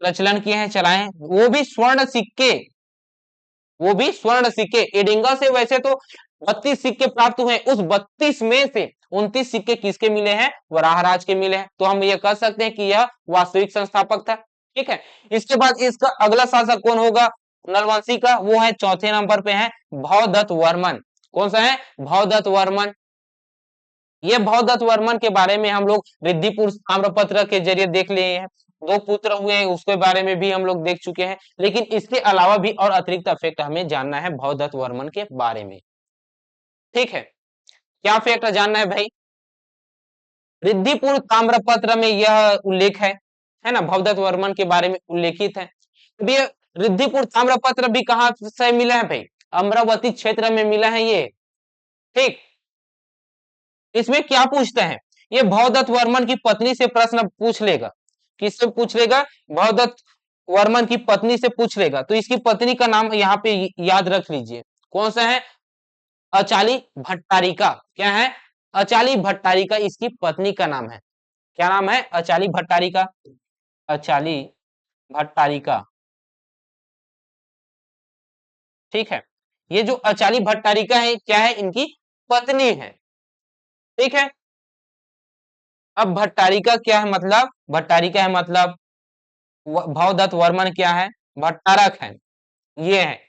प्रचलन किए हैं, चलाए हैं, वो भी स्वर्ण सिक्के, वो भी स्वर्ण सिक्के। एडिंगा से वैसे तो 32 सिक्के प्राप्त हुए, उस 32 में से 29 सिक्के किसके मिले हैं, वराहराज के मिले हैं। तो हम ये कह सकते हैं कि यह वास्तविक संस्थापक था। ठीक है, इसके बाद इसका अगला शासक कौन होगा नलवंशी का, वो है चौथे नंबर पे है भवदत्त वर्मन। कौन सा है, भवदत्त वर्मन। ये भवदत्त वर्मन के बारे में हम लोग रिद्धिपुर ताम्रपत्र के जरिए देख लिए हैं। दो पुत्र हुए उसके बारे में भी हम लोग देख चुके हैं, लेकिन इसके अलावा भी और अतिरिक्त फैक्ट हमें जानना है भवदत्त वर्मन के बारे में। ठीक है, क्या फैक्ट जानना है भाई, रिद्धिपुर ताम्रपत्र में यह उल्लेख है ना, भवदत्त वर्मन के बारे में उल्लेखित है। अब ये रिद्धिपुर ताम्रपत्र भी कहां से मिला है भाई, अमरावती क्षेत्र में मिला है ये। ठीक, इसमें क्या पूछते हैं, ये भवदत्त वर्मन की पत्नी से प्रश्न पूछ लेगा। किससे पूछ लेगा, भवदत्त वर्मन की पत्नी से पूछ लेगा तो इसकी पत्नी का नाम यहाँ पे याद रख लीजिए, कौन सा है? अचाली भट्टारिका। क्या है? अचाली भट्टारिका इसकी पत्नी का नाम है। क्या नाम है? अचाली भट्टारिका। अचाली भट्टारिका, ठीक है। ये जो अचाली भट्टारिका है क्या है? इनकी पत्नी है, ठीक है। अब भट्टारिका क्या है मतलब? भट्टारिका है मतलब भवदत्त वर्मन क्या है? भट्टारक है। ये है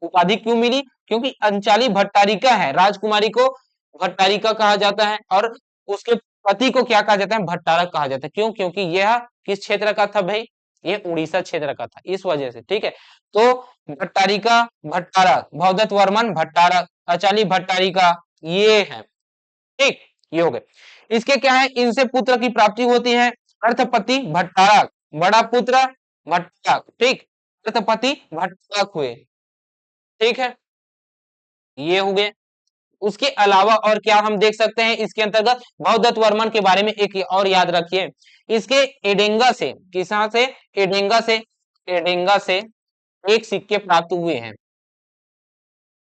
उपाधि क्यों मिली? क्योंकि अंचाली भट्टारिका है, राजकुमारी को भट्टारिका कहा जाता है और उसके पति को क्या कहा जाता है? भट्टारक कहा जाता है। क्यों? क्योंकि यह किस क्षेत्र का था भाई? ये उड़ीसा क्षेत्र का था, इस वजह से, ठीक है। तो भट्टारिका, भट्टारक, भवदत्त वर्मन भट्टारक, अचाली भट्टारिका, ये है, ठीक। ये हो गए। इसके क्या है? इनसे पुत्र की प्राप्ति होती है। अर्थपति भट्टारक, बड़ा पुत्र भट्टारक, ठीक। अर्थपति भट्टारक हुए, ठीक है। ये हो गए। उसके अलावा और क्या हम देख सकते हैं इसके अंतर्गत? भवदत्त वर्मन के बारे में एक और याद रखिए, इसके एडेंगा से, किसा से? एडेंगा से, एडेंगा से एक सिक्के प्राप्त हुए हैं।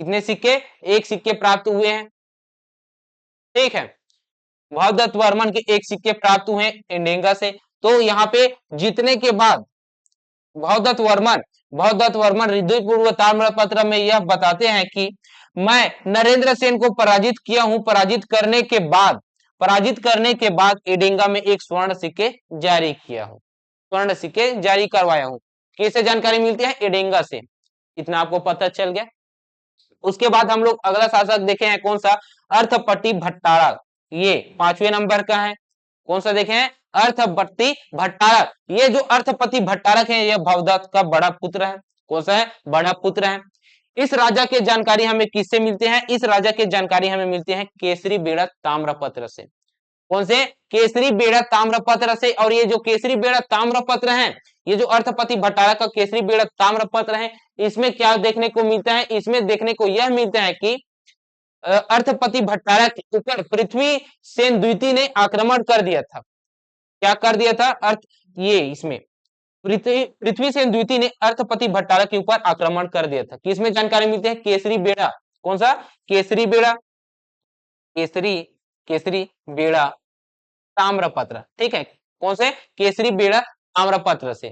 कितने सिक्के? एक सिक्के प्राप्त हुए हैं, ठीक है। भवदत्त वर्मन के एक सिक्के प्राप्त हुए एडेंगा से। तो यहाँ पे जीतने के बाद भवदत्त वर्मन हृदय पूर्व ताम्रपत्र में यह बताते हैं कि मैं नरेंद्र सेन को पराजित किया हूं। पराजित करने के बाद एडिंगा में एक स्वर्ण सिक्के जारी किया हूं, स्वर्ण सिक्के जारी करवाया हूं। किससे जानकारी मिलती है? एडिंगा से। इतना आपको पता चल गया। उसके बाद हम लोग अगला शासक देखे हैं, कौन सा? अर्थपट्टी भट्टारक। ये 5वें नंबर का है। कौन सा देखे हैं? अर्थपट्टी भट्टारक। ये जो अर्थपति भट्टारक है, यह भवदत्त का बड़ा पुत्र है। कौन सा है? बड़ा पुत्र है। इस राजा के जानकारी हमें किससे मिलते हैं? इस राजा के जानकारी हमें मिलती है केसरी बेड़ा ताम्रपत्र से। कौन से? केसरी बेड़ा ताम्रपत्र से। और ये जो केसरी बेड़ा ताम्रपत्र है, ये जो अर्थपति भट्टारक का केसरी बेड़ा ताम्रपत्र है, इसमें क्या देखने को मिलता है? इसमें देखने को यह मिलता है कि अर्थपति भट्टारक के ऊपर पृथ्वी सेन द्वितीय ने आक्रमण कर दिया था। क्या कर दिया था? ये इसमें पृथ्वी सेन द्वितीय ने अर्थपति भट्टारक के ऊपर आक्रमण कर दिया था। किसमें जानकारी मिलती है? केसरी बेड़ा। कौन सा? केसरी बेड़ा, केसरी, केसरी बेड़ा ताम्रपत्र, ठीक है। कौन से? केसरी बेड़ा ताम्रपत्र से,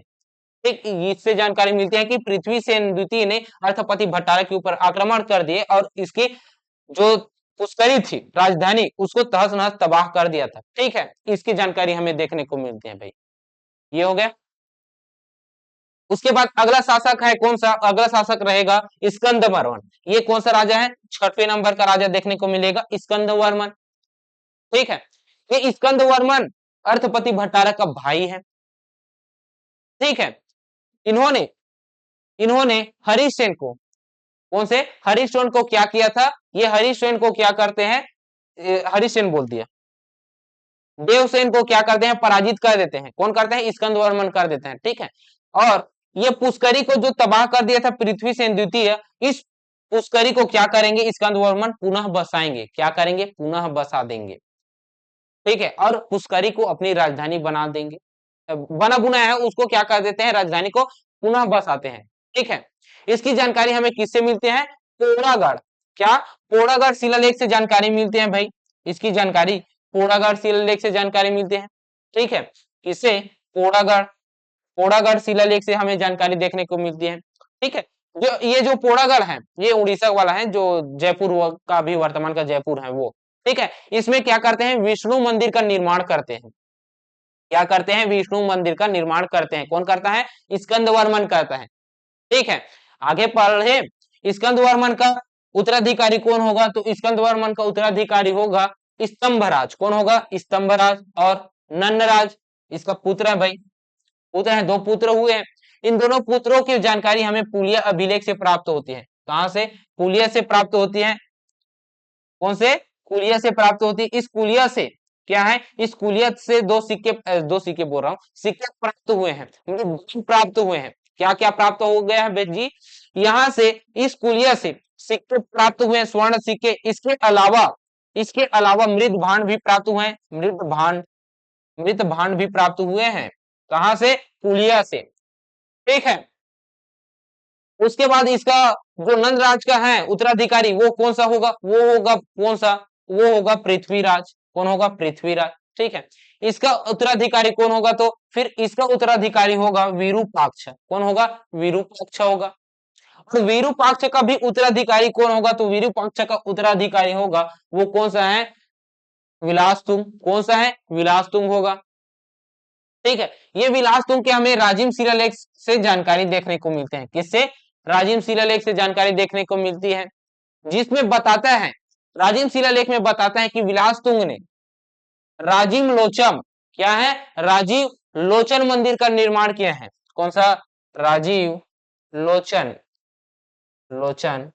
ठीक। इससे जानकारी मिलती है कि पृथ्वी सेन द्वितीय ने अर्थपति भट्टारक के ऊपर आक्रमण कर दिए और इसकी जो पुष्करी थी राजधानी, उसको तहस नहस तबाह कर दिया था, ठीक है। इसकी जानकारी हमें देखने को मिलती है भाई। ये हो गया। उसके बाद अगला शासक है, कौन सा? अगला शासक रहेगा स्कंद वर्मन। ये कौन सा राजा है? 6वें नंबर का राजा देखने को मिलेगा, स्कंद वर्मन, ठीक है। ये स्कंद वर्मन अर्थपति भट्टारक का भाई है, ठीक है। इन्होंने इन्होंने हरिसेन को, कौन से? हरिसेन को क्या किया था? ये हरिसेन को क्या करते हैं? हरिसेन बोल दिया। देवसेन को क्या करते हैं? पराजित कर देते हैं। कौन करते हैं? स्कंद वर्मन कर देते हैं, ठीक है। और ये पुष्करी को जो तबाह कर दिया था पृथ्वी सेन द्वितीय, इस पुष्करी को क्या करेंगे? स्कंद वर्मन पुनः बसाएंगे। क्या करेंगे? पुनः बसा देंगे, ठीक है। और पुष्करी को अपनी राजधानी बना देंगे। बना बुना है उसको क्या कर देते हैं? राजधानी को पुनः बसाते हैं, ठीक है। इसकी जानकारी हमें किससे मिलती है? पोड़ागढ़। क्या? पोड़ागढ़ शिलालेख से जानकारी मिलती है भाई। इसकी जानकारी पोड़ागढ़ शिलालेख से जानकारी मिलती है, ठीक है। किससे? पोड़ागढ़, पोड़ागढ़ शिलालेख से हमें जानकारी देखने को मिलती है, ठीक है। जो ये जो पोड़ागढ़ है, ये उड़ीसा वाला है, जो जयपुर का भी वर्तमान का जयपुर है वो, ठीक है। इसमें क्या करते हैं? विष्णु मंदिर का निर्माण करते हैं। क्या करते हैं? विष्णु मंदिर का निर्माण करते हैं। कौन करता है? स्कंद वर्मन करता है, ठीक है। आगे पढ़े, स्कंद वर्मन का उत्तराधिकारी कौन होगा? तो स्कंद वर्मन का उत्तराधिकारी होगा स्तंभराज। कौन होगा? स्तंभराज। और नन्नराज इसका पुत्र है भाई, पुत्र है, दो पुत्र हुए हैं। इन दोनों पुत्रों की जानकारी हमें पुलिया अभिलेख से प्राप्त होती है। कहां से? पुलिया से प्राप्त होती है। कौन से? कुलिया से प्राप्त होती है। इस कुलिया से क्या है? इस कुलिया से दो सिक्के बोल रहा हूं, सिक्के प्राप्त हुए हैं, मतलब प्राप्त हुए हैं। क्या क्या प्राप्त हो गया है बेट जी? यहाँ से, इस कुलिया से सिक्के प्राप्त हुए हैं, स्वर्ण सिक्के। इसके अलावा मृत भांड भी प्राप्त हुए हैं। मृत भांड भी प्राप्त हुए हैं। कहां से? कुलिया से। ठीक है। उसके बाद इसका जो नंद राज का है उत्तराधिकारी वो कौन सा होगा, वो होगा कौन सा, वो होगा पृथ्वीराज। कौन होगा, पृथ्वीराज। ठीक है। इसका उत्तराधिकारी कौन होगा, तो फिर इसका उत्तराधिकारी होगा विरूपाक्ष। कौन होगा, विरूपाक्ष होगा। और विरूपाक्ष का भी उत्तराधिकारी कौन होगा, तो विरूपाक्ष का उत्तराधिकारी होगा वो कौन सा है, विलासतुंग। कौन सा है, विलासतुंग होगा। ठीक है। ये विलासतुंग के हमें राजिम शिलालेख से जानकारी देखने को मिलते हैं। किससे, राजिम शिलालेख से जानकारी देखने को मिलती है, जिसमें बताता है, राजिम शिलालेख में बताता है कि विलासतुंग ने राजिम लोचम, क्या है, राजीव लोचन मंदिर का निर्माण किया है। कौन सा, राजीव लोचन, लोचन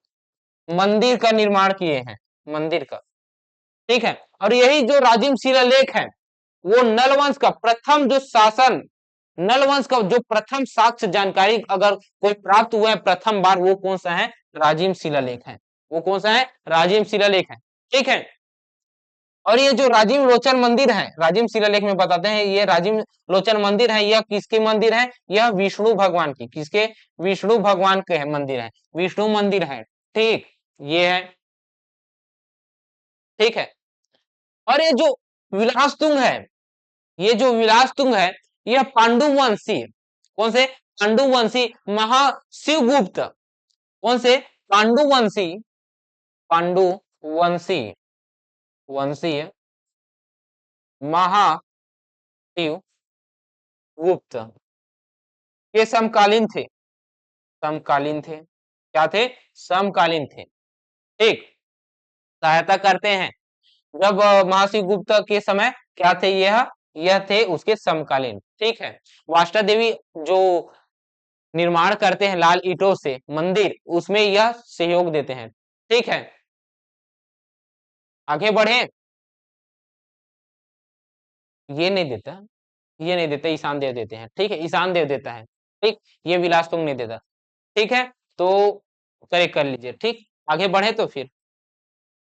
मंदिर का निर्माण किए हैं, मंदिर का। ठीक है। और यही जो राजिम शिलालेख है वो नलवंश का प्रथम जो शासन, नलवंश का जो प्रथम साक्ष्य जानकारी अगर कोई प्राप्त हुआ है प्रथम बार, वो कौन सा है, राजिम शिलालेख है। वो कौन सा है, राजिम शिलालेख है। ठीक है। और ये जो राजिम लोचन मंदिर है, राजिम शिलालेख में बताते हैं ये राजिम लोचन मंदिर है, यह किसके मंदिर है, यह विष्णु भगवान की, किसके, विष्णु भगवान के है मंदिर है, विष्णु मंदिर है। ठीक, ये है। ठीक है। और ये जो विलासतुंग है, ये जो विलासतुंग है यह पांडुवंशी, कौन से, पांडुवंशी महाशिवगुप्त, कौन से, पांडुवंशी, पांडुवंशी वंशीय महाशिवगुप्त के समकालीन थे, समकालीन थे, क्या थे, समकालीन थे। ठीक, सहायता करते हैं जब महाशिव गुप्त के समय क्या थे, यह थे उसके समकालीन। ठीक है। वाष्टा देवी जो निर्माण करते हैं लाल ईंटों से मंदिर, उसमें यह सहयोग देते हैं। ठीक है। आगे बढ़े, ये नहीं देता, ये नहीं देता, ईशान देव देते हैं। ठीक है, ईशान देव देता है। ठीक, ये विलास तुंग नहीं देता। ठीक है, तो करेक्ट कर लीजिए। ठीक, आगे बढ़े तो फिर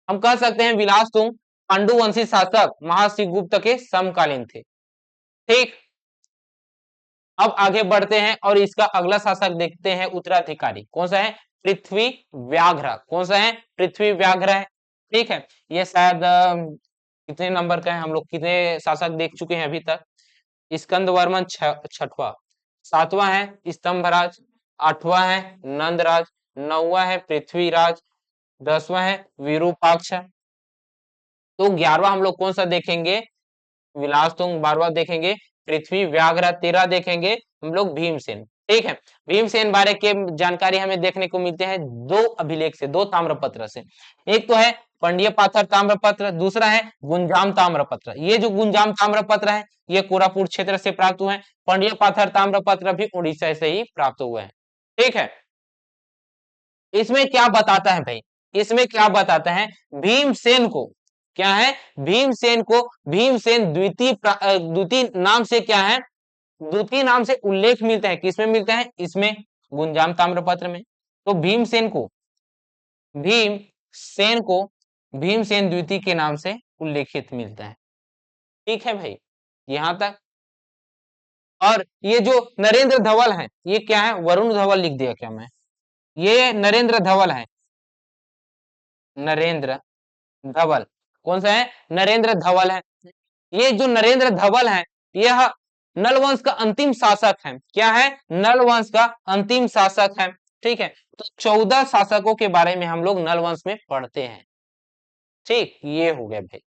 हम कह सकते हैं विलास तुंग पांडुवंशी शासक महाशिव गुप्त के समकालीन थे। ठीक, अब आगे बढ़ते हैं और इसका अगला शासक देखते हैं उत्तराधिकारी कौन सा है, पृथ्वी व्याघ्र। कौन सा है, पृथ्वी व्याघ्र है। ठीक है। ये शायद कितने नंबर का है, हम लोग कितने शासक देख चुके हैं अभी तक, स्कंद वर्मन छठवा, सातवां है स्तंभराज, आठवां है नंदराज, नौवां है पृथ्वीराज, दसवां है विरूपाक्ष, तो 11वां हम लोग कौन सा देखेंगे, विलासतुंग। 12वां देखेंगे पृथ्वी व्याघ्र, 13 देखेंगे हम लोग भीमसेन। ठीक है। भीमसेन बारे के जानकारी हमें देखने को मिलते हैं दो अभिलेख से, दो ताम्रपत्र से। एक तो है पंडिया पाथर ताम्रपत्र, दूसरा है गुंजाम ताम्रपत्र। ये जो गुंजाम ताम्रपत्र है ये कोरापुट क्षेत्र से प्राप्त हुए हैं, पंडिया पाथर ताम्रपत्र भी उड़ीसा से ही प्राप्त हुए हैं। ठीक है। इसमें क्या बताता है भाई, इसमें क्या बताता है, भीमसेन को, क्या है, भीमसेन को, भीमसेन द्वितीय द्वितीय नाम से क्या है, द्वितीय नाम से उल्लेख मिलता है, किसमें मिलता है, इसमें गुंजाम ताम्रपत्र में। तो भीमसेन को, भीमसेन को भीमसेन द्वितीय के नाम से उल्लेखित मिलता है। ठीक है भाई, यहां तक। और ये जो नरेंद्र धवल है ये क्या है, वरुण धवल लिख दिया क्या मैं, ये नरेंद्र धवल है, नरेंद्र धवल, कौन सा है, नरेंद्र धवल है। ये जो नरेंद्र धवल है यह नलवंश का अंतिम शासक है। क्या है, नलवंश का अंतिम शासक है। ठीक है। तो 14 शासकों के बारे में हम लोग नलवंश में पढ़ते हैं। ठीक, ये हो गया भाई।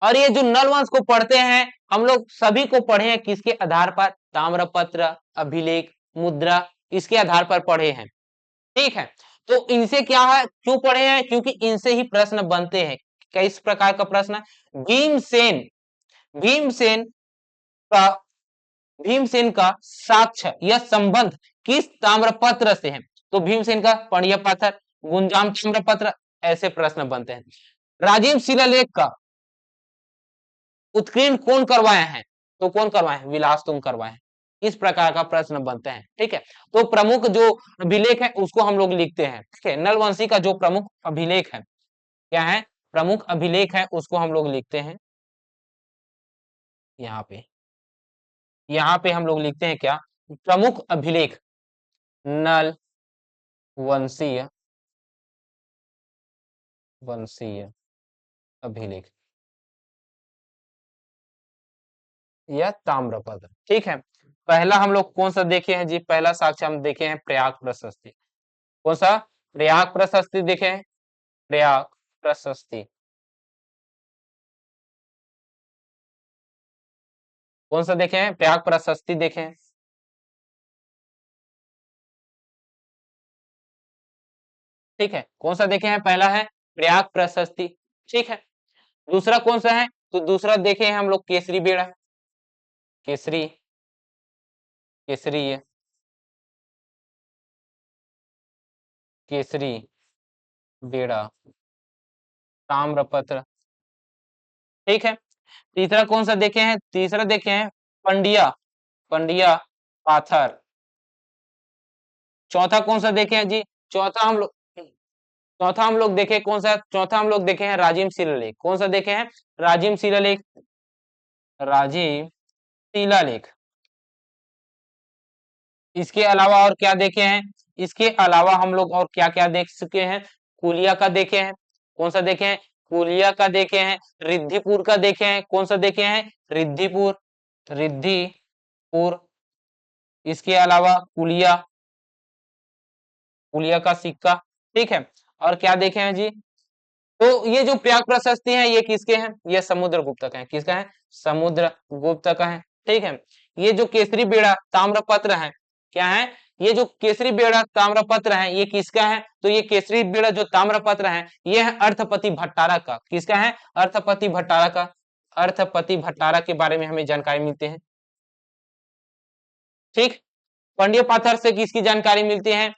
और ये जो नलवंश को पढ़ते हैं हम लोग सभी को पढ़े हैं किसके आधार पर, ताम्रपत्र, अभिलेख, मुद्रा, इसके आधार पर पढ़े हैं। ठीक है। तो इनसे क्या है, क्यों पढ़े हैं, क्योंकि इनसे ही प्रश्न बनते हैं। किस प्रकार का प्रश्न, भीमसेन, भीमसेन का, भीमसेन का साक्ष्य या संबंध किस ताम्रपत्र से है, तो भीमसेन का पंडिया पाथर, गुंजाम ताम्रपत्र, ऐसे प्रश्न बनते हैं। राजीव शिलालेख का उत्कीर्ण कौन करवाए हैं, तो कौन करवाए हैं, विलास तुंग करवाए हैं। इस प्रकार का प्रश्न बनते हैं। ठीक है। तो प्रमुख जो अभिलेख है उसको हम लोग लिखते हैं। ठीक है। नलवंशी का जो प्रमुख अभिलेख है, क्या है, प्रमुख अभिलेख है उसको हम लोग लिखते हैं यहाँ पे, यहाँ पे हम लोग लिखते हैं क्या, प्रमुख अभिलेख, नल वंशीय, वंशीय अभिलेख या ताम्रपत्र। ठीक है, पहला हम लोग कौन सा देखे हैं जी? पहला साक्ष्य हम देखे हैं प्रयाग प्रशस्ति। कौन सा? प्रयाग प्रशस्ति देखे हैं, प्रयाग प्रशस्ति। कौन सा देखे हैं? प्रयाग प्रशस्ति देखे हैं। ठीक है, कौन सा देखे हैं? पहला है प्रयाग प्रशस्ति। ठीक है, दूसरा कौन सा है? तो दूसरा देखे हैं हम लोग केसरी बेड़ा, केसरी, केसरी, केसरी बेड़ा, ताम्रपत्र। ठीक है, तीसरा कौन सा देखे हैं? तीसरा देखे हैं पंडिया, पंडिया पाथर। चौथा कौन सा देखे हैं जी? चौथा हम लोग, चौथा हम लोग देखे कौन सा? चौथा हम लोग देखे हैं राजिम शिलालेख। कौन सा देखे हैं? राजिम शिलालेख, राजिम शिलालेख। इसके अलावा और क्या देखे हैं? इसके अलावा हम लोग और क्या क्या देख चुके हैं? कुलिया का देखे हैं। कौन सा देखे हैं? कुलिया का देखे हैं। रिद्धिपुर का देखे हैं। कौन सा देखे हैं? रिद्धिपुर, रिद्धिपुर। इसके अलावा कुलिया, कुलिया का सिक्का। ठीक है, और क्या देखे हैं जी? तो ये जो प्रयाग प्रशस्ति है ये किसके हैं? ये समुद्रगुप्त का है। किसका है? समुद्रगुप्त का है। ठीक है, ये जो केसरी बेड़ा ताम्रपत्र है, क्या है? ये जो केसरी बेड़ा ताम्रपत्र है ये किसका है? तो ये केसरी बेड़ा जो ताम्रपत्र है ये है अर्थपति भट्टारक का। किसका है? अर्थपति भट्टारक का। अर्थपति भट्टारक के बारे में हमें जानकारी मिलती है। ठीक, पंडिया पाथर से किसकी जानकारी मिलती है?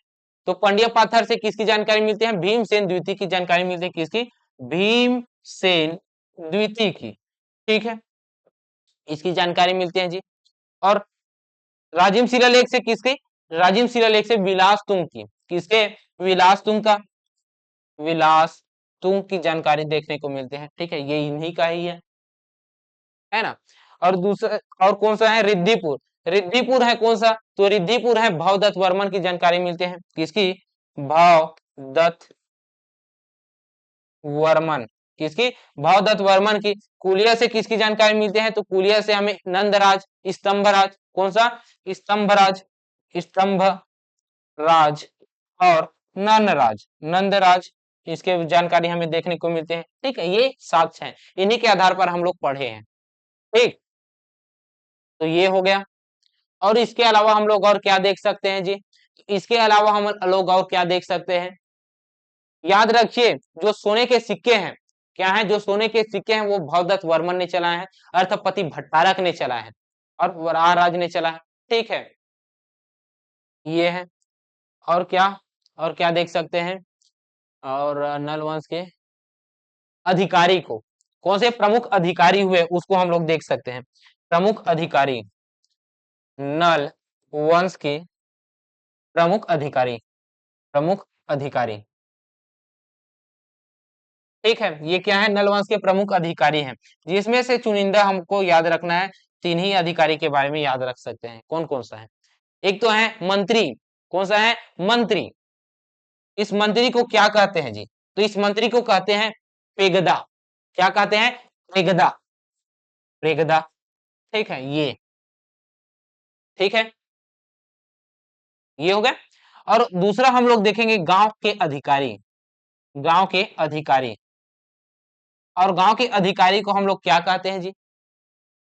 तो पंडिया पाथर से किसकी जानकारी मिलती है? भीमसेन द्वितीय की जानकारी मिलती है। किसकी? भीमसेन द्वितीय की। ठीक है, इसकी जानकारी मिलती है जी। और राजिम शिलालेख से किसकी? राजिम शिलालेख से विलास तुंग की। किसके? विलास तुंग का, विलास तुंग की जानकारी देखने को मिलती है। ठीक है, ये इन्हीं का ही है ना। और दूसरा और कौन सा है? रिद्धिपुर। रिद्धिपुर है कौन सा? तो रिद्धिपुर है भवदत्त वर्मन की जानकारी मिलती है। किसकी? भवदत्त वर्मन। किसकी? भवदत्त वर्मन की। कुलिया से किसकी जानकारी मिलती है? तो कुलिया से हमें नंदराज, स्तंभराज। कौन सा? स्तंभराज, स्तंभ राज और नंदराज, नंदराज, इसके जानकारी हमें देखने को मिलते हैं। ठीक है, ये साक्ष्य हैं, इन्हीं के आधार पर हम लोग पढ़े हैं। ठीक, तो ये हो गया। और इसके अलावा हम लोग और क्या देख सकते हैं जी? इसके अलावा हम लोग और क्या देख सकते हैं? याद रखिए, जो सोने के सिक्के हैं, क्या है? जो सोने के सिक्के हैं वो भवदत्त वर्मन ने चलाए हैं, अर्थपति भट्टारक ने चलाए हैं और वराहराज ने चला है। ठीक है, ये है। और क्या, और क्या देख सकते हैं? और नल वंश के अधिकारी को, कौन से प्रमुख अधिकारी हुए उसको हम लोग देख सकते हैं। प्रमुख अधिकारी, नल वंश के प्रमुख अधिकारी, प्रमुख अधिकारी। ठीक है, ये क्या है? नल वंश के प्रमुख अधिकारी हैं, जिसमें से चुनिंदा हमको याद रखना है। तीन ही अधिकारी के बारे में याद रख सकते हैं। कौन कौन सा है? एक तो है मंत्री। कौन सा है? मंत्री। इस मंत्री को क्या कहते हैं जी? तो इस मंत्री को कहते हैं पेगदा। क्या कहते हैं? पेगदा, पेगदा। ठीक है, ये ठीक है, ये हो गया। और दूसरा हम लोग देखेंगे गांव के अधिकारी, गांव के अधिकारी। और गांव के अधिकारी को हम लोग क्या कहते हैं जी?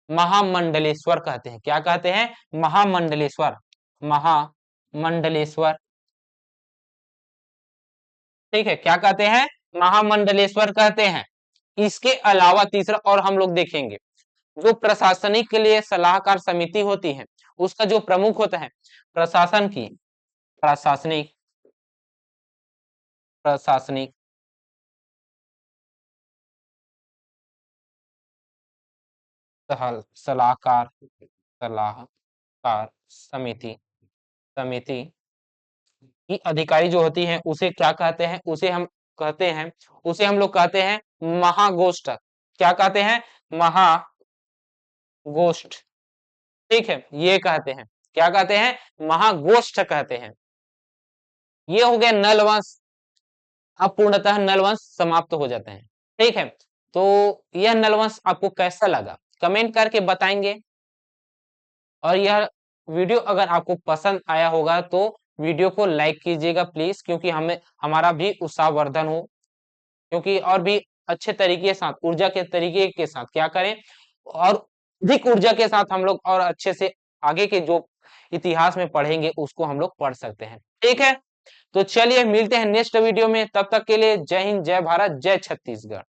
महामंडलेश्वर कहते हैं। क्या कहते हैं? महामंडलेश्वर, महामंडलेश्वर। ठीक है, क्या कहते हैं? महामंडलेश्वर कहते हैं। इसके अलावा तीसरा और हम लोग देखेंगे, जो प्रशासनिक के लिए सलाहकार समिति होती है उसका जो प्रमुख होता है, प्रशासन की, प्रशासनिक, प्रशासनिक सलाहकार, सलाहकार समिति, समिति की अधिकारी जो होती है उसे क्या कहते हैं? उसे हम कहते हैं, उसे हम लोग कहते हैं महागोष्ठ। क्या कहते हैं? महागोष्ठ। ठीक है, ये कहते हैं। क्या कहते हैं, महागोष्ठ कहते हैं। ये हो गया नल वंश। अब पूर्णतः नल वंश समाप्त हो जाते हैं। ठीक है, तो यह नल वंश आपको कैसा लगा कमेंट करके बताएंगे। और यह वीडियो अगर आपको पसंद आया होगा तो वीडियो को लाइक कीजिएगा प्लीज, क्योंकि हमें हमारा भी उत्साहवर्धन हो, क्योंकि और भी अच्छे तरीके के साथ, ऊर्जा के तरीके के साथ क्या करें, और अधिक ऊर्जा के साथ हम लोग और अच्छे से आगे के जो इतिहास में पढ़ेंगे उसको हम लोग पढ़ सकते हैं। ठीक है, तो चलिए मिलते हैं नेक्स्ट वीडियो में, तब तक के लिए जय हिंद, जय भारत, जय छत्तीसगढ़।